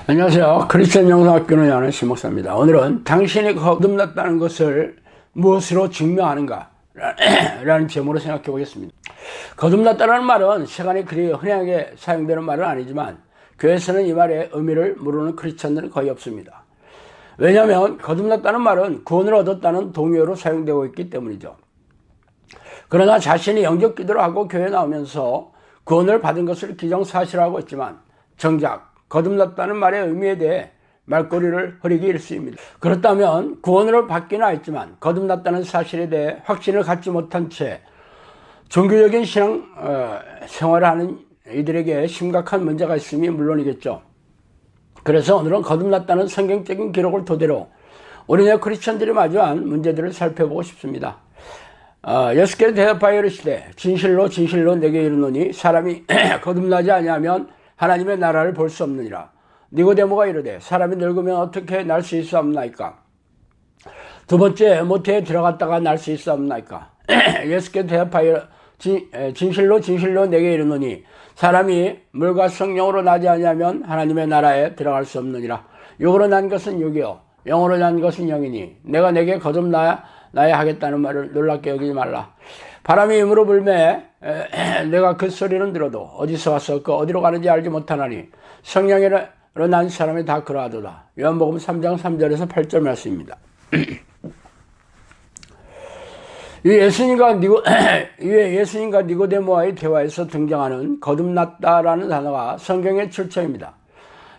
안녕하세요. 크리스천 영성학교를 여는 신목사입니다. 오늘은 당신이 거듭났다는 것을 무엇으로 증명하는가 라는 제목으로 생각해 보겠습니다. 거듭났다는 말은 세간에 그리 흔하게 사용되는 말은 아니지만 교회에서는 이 말의 의미를 모르는 크리스천들은 거의 없습니다. 왜냐하면 거듭났다는 말은 구원을 얻었다는 동의어로 사용되고 있기 때문이죠. 그러나 자신이 영적 기도를 하고 교회에 나오면서 구원을 받은 것을 기정사실화하고 있지만 정작 거듭났다는 말의 의미에 대해 말꼬리를 흐리게 일쑤입니다. 그렇다면 구원을 받기는 했지만 거듭났다는 사실에 대해 확신을 갖지 못한 채 종교적인 신앙 생활을 하는 이들에게 심각한 문제가 있음이 물론이겠죠. 그래서 오늘은 거듭났다는 성경적인 기록을 토대로 우리네 크리스천들이 마주한 문제들을 살펴보고 싶습니다. 예수께서 대답하여 이르시되 진실로 진실로 내게 이르노니 사람이 거듭나지 아니하면 하나님의 나라를 볼 수 없느니라. 니고데모가 이르되 사람이 늙으면 어떻게 날 수 있사옵나이까? 두 번째 모태에 들어갔다가 날 수 있사옵나이까? 예수께서 대답하여 진실로 진실로 내게 이르노니 사람이 물과 성령으로 나지 아니하면 하나님의 나라에 들어갈 수 없느니라. 육으로 난 것은 육이요 영으로 난 것은 영이니 내가 내게 거듭나야 하겠다는 말을 놀랍게 여기지 말라. 바람이 힘으로 불매 내가 그 소리는 들어도 어디서 와서 그 어디로 가는지 알지 못하나니 성령으로 난 사람이 다 그러하도다. 요한복음 3장 3절에서 8절 말씀입니다. 예수님과 니고데모와의 대화에서 등장하는 거듭났다라는 단어가 성경의 출처입니다.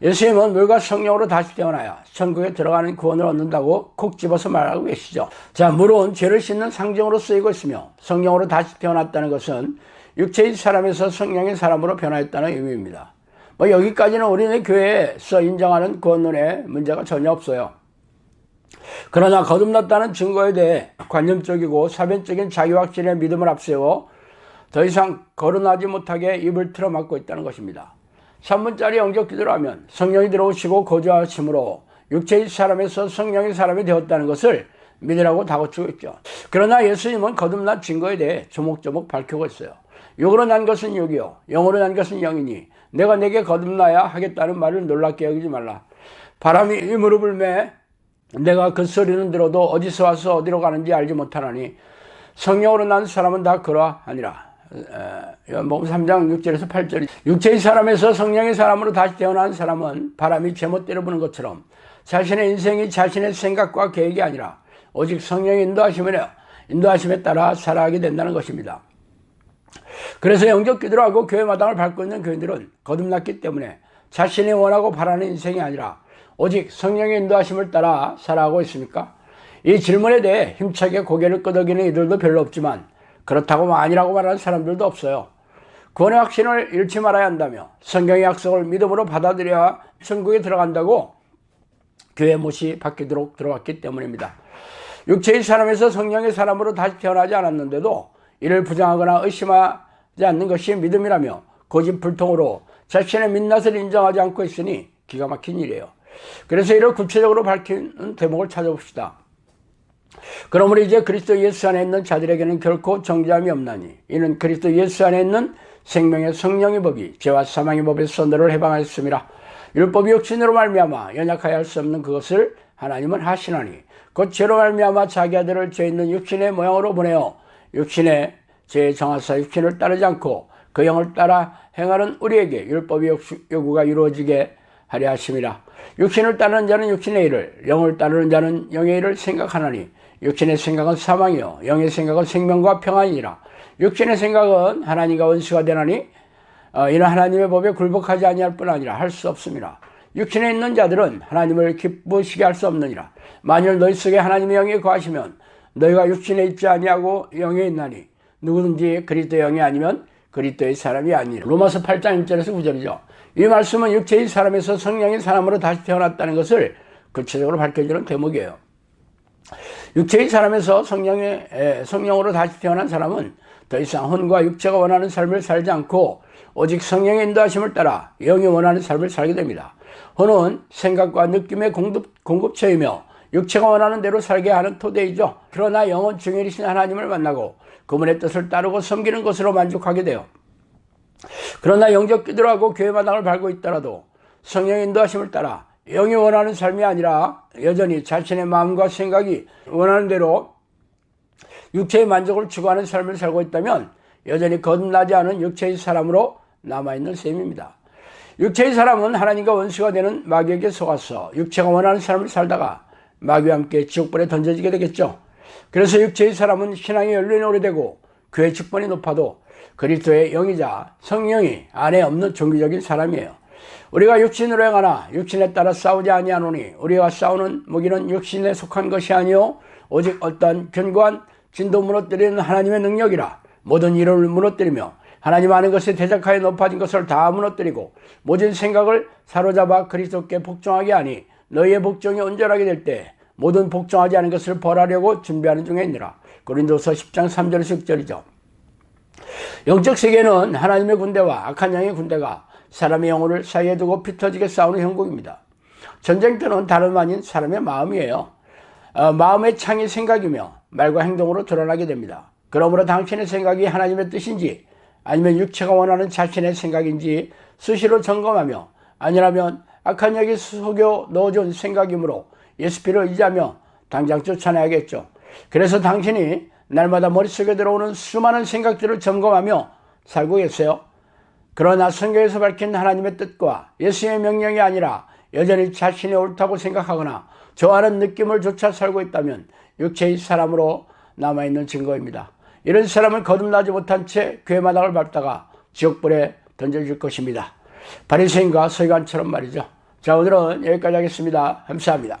예수님은 물과 성령으로 다시 태어나야 천국에 들어가는 구원을 얻는다고 콕 집어서 말하고 계시죠. 자, 물은 죄를 씻는 상징으로 쓰이고 있으며 성령으로 다시 태어났다는 것은 육체의 사람에서 성령의 사람으로 변화했다는 의미입니다. 여기까지는 우리네 교회에서 인정하는 구원론에 문제가 전혀 없어요. 그러나 거듭났다는 증거에 대해 관념적이고 사변적인 자기확신의 믿음을 앞세워 더 이상 거듭나지 못하게 입을 틀어막고 있다는 것입니다. 3분짜리 영적 기도를 하면 성령이 들어오시고 거주하심으로 육체의 사람에서 성령의 사람이 되었다는 것을 믿으라고 다그치고 있죠. 그러나 예수님은 거듭난 증거에 대해 조목조목 밝히고 있어요. 육으로 난 것은 육이요 영으로 난 것은 영이니 내가 내게 거듭나야 하겠다는 말을 놀랍게 여기지 말라. 바람이 힘으로 불매 내가 그 소리는 들어도 어디서 와서 어디로 가는지 알지 못하나니 성령으로 난 사람은 다 그러하니라. 요한복음 3장 6절에서 8절. 육체의 사람에서 성령의 사람으로 다시 태어난 사람은 바람이 제멋대로 부는 것처럼 자신의 인생이 자신의 생각과 계획이 아니라 오직 성령의 인도하심에 따라 살아가게 된다는 것입니다. 그래서 영적 기도를 하고 교회 마당을 밟고 있는 교인들은 거듭났기 때문에 자신이 원하고 바라는 인생이 아니라 오직 성령의 인도하심을 따라 살아가고 있습니까? 이 질문에 대해 힘차게 고개를 끄덕이는 이들도 별로 없지만 그렇다고 아니라고 말하는 사람들도 없어요. 구원의 확신을 잃지 말아야 한다며 성경의 약속을 믿음으로 받아들여야 천국에 들어간다고 교회 못이 바뀌도록 들어왔기 때문입니다. 육체의 사람에서 성령의 사람으로 다시 태어나지 않았는데도 이를 부정하거나 의심하지 않는 것이 믿음이라며 고집불통으로 자신의 민낯을 인정하지 않고 있으니 기가 막힌 일이에요. 그래서 이를 구체적으로 밝히는 대목을 찾아봅시다. 그러므로 이제 그리스도 예수 안에 있는 자들에게는 결코 정죄함이 없나니 이는 그리스도 예수 안에 있는 생명의 성령의 법이 죄와 사망의 법에서 너를 해방하였음이라. 율법이 육신으로 말미암아 연약하여 할 수 없는 그것을 하나님은 하시나니 곧 죄로 말미암아 자기 아들을 죄 있는 육신의 모양으로 보내어 육신의 죄에 정하사 육신을 따르지 않고 그 영을 따라 행하는 우리에게 율법의 요구가 이루어지게 하려 하심이라. 육신을 따르는 자는 육신의 일을, 영을 따르는 자는 영의 일을 생각하나니 육신의 생각은 사망이요 영의 생각은 생명과 평안이니라. 육신의 생각은 하나님과 원수가 되나니 이는 하나님의 법에 굴복하지 아니할 뿐 아니라 할 수 없음이라. 육신에 있는 자들은 하나님을 기쁘시게 할 수 없느니라. 만일 너희 속에 하나님의 영이 거하시면 너희가 육신에 있지 아니하고 영에 있나니 누구든지 그리스도의 영이 아니면 그리스도의 사람이 아니라. 로마서 8장 1절에서 9절이죠. 이 말씀은 육체의 사람에서 성령의 사람으로 다시 태어났다는 것을 구체적으로 밝혀주는 대목이에요. 육체의 사람에서 성령으로 다시 태어난 사람은 더 이상 혼과 육체가 원하는 삶을 살지 않고 오직 성령의 인도하심을 따라 영이 원하는 삶을 살게 됩니다. 혼은 생각과 느낌의 공급처이며 육체가 원하는 대로 살게 하는 토대이죠. 그러나 영은 중일이신 하나님을 만나고 그분의 뜻을 따르고 섬기는 것으로 만족하게 돼요. 그러나 영적 기도라고 교회 마당을 밟고 있더라도 성령의 인도하심을 따라 영이 원하는 삶이 아니라 여전히 자신의 마음과 생각이 원하는 대로 육체의 만족을 추구하는 삶을 살고 있다면 여전히 거듭나지 않은 육체의 사람으로 남아있는 셈입니다. 육체의 사람은 하나님과 원수가 되는 마귀에게 속아서 육체가 원하는 삶을 살다가 마귀와 함께 지옥불에 던져지게 되겠죠. 그래서 육체의 사람은 신앙의 연륜이 오래되고 교회 직분이 높아도 그리스도의 영이자 성령이 안에 없는 종교적인 사람이에요. 우리가 육신으로 행하나 육신에 따라 싸우지 아니하노니 우리가 싸우는 무기는 육신에 속한 것이 아니요 오직 어떤 견고한 진도 무너뜨리는 하나님의 능력이라. 모든 이론을 무너뜨리며 하나님 아는 것에 대적하여 높아진 것을 다 무너뜨리고 모든 생각을 사로잡아 그리스도께 복종하게 하니 너희의 복종이 온전하게 될 때 모든 복종하지 않은 것을 벌하려고 준비하는 중에 있느라. 고린도서 10장 3절에서 6절이죠. 영적 세계는 하나님의 군대와 악한 영의 군대가 사람의 영혼을 사이에 두고 피터지게 싸우는 형국입니다. 전쟁터는 다름 아닌 사람의 마음이에요. 마음의 창이 생각이며 말과 행동으로 드러나게 됩니다. 그러므로 당신의 생각이 하나님의 뜻인지 아니면 육체가 원하는 자신의 생각인지 수시로 점검하며 아니라면 악한 영이 속여 넣어준 생각이므로 예수피를 의지하며 당장 쫓아내야겠죠. 그래서 당신이 날마다 머릿속에 들어오는 수많은 생각들을 점검하며 살고 계세요. 그러나 성경에서 밝힌 하나님의 뜻과 예수의 명령이 아니라 여전히 자신이 옳다고 생각하거나 좋아하는 느낌을 조차 살고 있다면 육체의 사람으로 남아있는 증거입니다. 이런 사람은 거듭나지 못한 채 교회 마당을 밟다가 지옥불에 던져질 것입니다. 바리새인과 서기관처럼 말이죠. 자, 오늘은 여기까지 하겠습니다. 감사합니다.